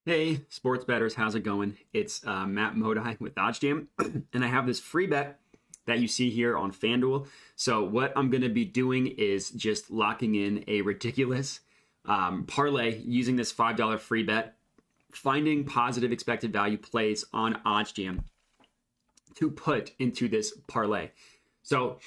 Hey, sports bettors, how's it going? It's Matt Modi with OddsJam, and I have this free bet that you see here on FanDuel. So what I'm going to be doing is just locking in a ridiculous parlay using this $5 free bet, finding positive expected value plays on OddsJam to put into this parlay. So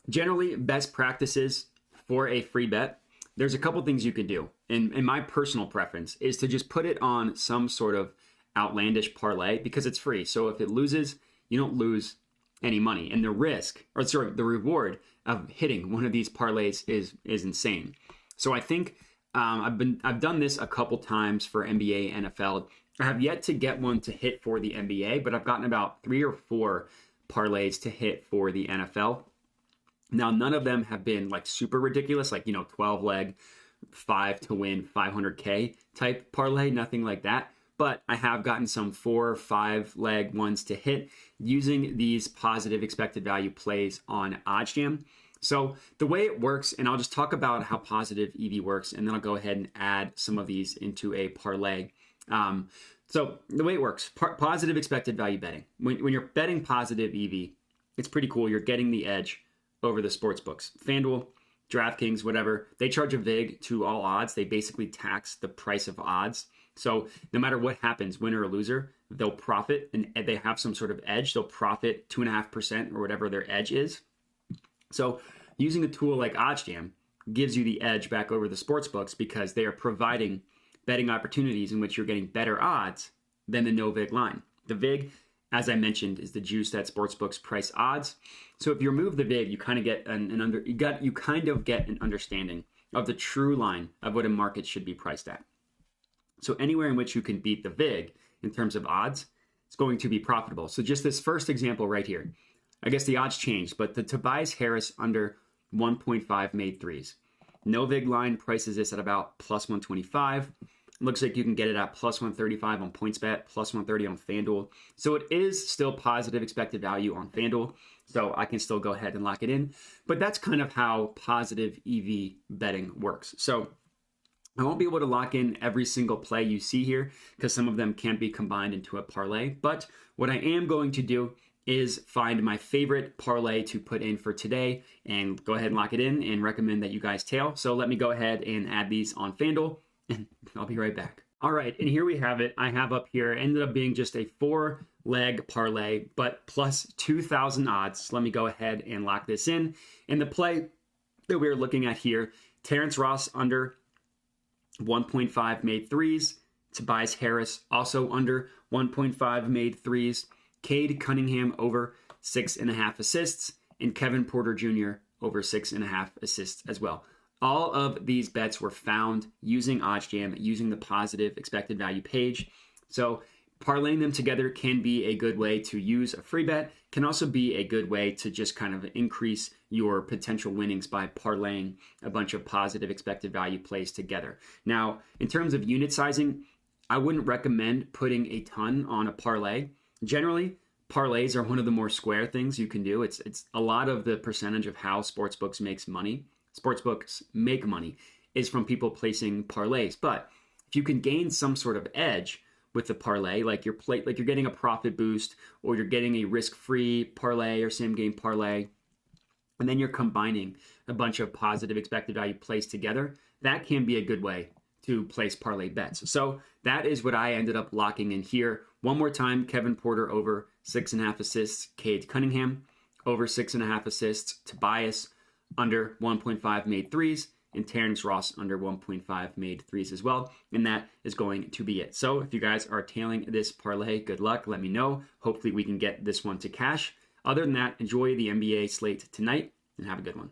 generally, best practices for a free bet, there's a couple things you can do. And my personal preference is to just put it on some sort of outlandish parlay because it's free. So if it loses, you don't lose any money. And the the reward of hitting one of these parlays is insane. So I think I've done this a couple times for NBA, NFL. I have yet to get one to hit for the NBA, but I've gotten about 3 or 4 parlays to hit for the NFL. Now, none of them have been like super ridiculous, like, 12 leg, 5 to win 500K type parlay, nothing like that. But I have gotten some 4 or 5 leg ones to hit using these positive expected value plays on OddsJam. So the way it works, and I'll just talk about how positive EV works, and then I'll go ahead and add some of these into a parlay. So the way it works, positive expected value betting. When you're betting positive EV, it's pretty cool. You're getting the edge over the sports books. FanDuel, DraftKings, whatever, they charge a VIG to all odds. They basically tax the price of odds. So no matter what happens, winner or loser, they'll profit, and they have some sort of edge. They'll profit 2.5% or whatever their edge is. So using a tool like OddsJam gives you the edge back over the sports books because they are providing betting opportunities in which you're getting better odds than the no VIG line. The VIG, as I mentioned, is the juice that sportsbooks price odds. So if you remove the VIG, you kind of get an understanding of the true line of what a market should be priced at. So anywhere in which you can beat the VIG in terms of odds, it's going to be profitable. So just this first example right here, I guess the odds changed, but the Tobias Harris under 1.5 made threes. No VIG line prices this at about plus 125. Looks like you can get it at plus 135 on PointsBet, plus 130 on FanDuel. So it is still positive expected value on FanDuel. So I can still go ahead and lock it in. But that's kind of how positive EV betting works. So I won't be able to lock in every single play you see here because some of them can't be combined into a parlay. But what I am going to do is find my favorite parlay to put in for today and go ahead and lock it in and recommend that you guys tail. So let me go ahead and add these on FanDuel. And I'll be right back. All right, and here we have it. I have up here, ended up being just a 4-leg parlay, but plus 2,000 odds. Let me go ahead and lock this in. And the play that we're looking at here, Terrence Ross under 1.5 made threes. Tobias Harris also under 1.5 made threes. Cade Cunningham over 6.5 assists. And Kevin Porter Jr. over 6.5 assists as well. All of these bets were found using OddsJam, using the positive expected value page. So parlaying them together can be a good way to use a free bet, can also be a good way to just kind of increase your potential winnings by parlaying a bunch of positive expected value plays together. Now, in terms of unit sizing, I wouldn't recommend putting a ton on a parlay. Generally, parlays are one of the more square things you can do. It's a lot of the percentage of how sportsbooks make money is from people placing parlays. But if you can gain some sort of edge with the parlay, like you're getting a profit boost, or you're getting a risk-free parlay or same game parlay, and then you're combining a bunch of positive expected value plays together, that can be a good way to place parlay bets. So that is what I ended up locking in here. One more time, Kevin Porter over 6.5 assists, Cade Cunningham over 6.5 assists, Tobias under 1.5 made threes, and Terrence Ross under 1.5 made threes as well. And that is going to be it. So if you guys are tailing this parlay, good luck. Let me know. Hopefully we can get this one to cash. Other than that, enjoy the NBA slate tonight and have a good one.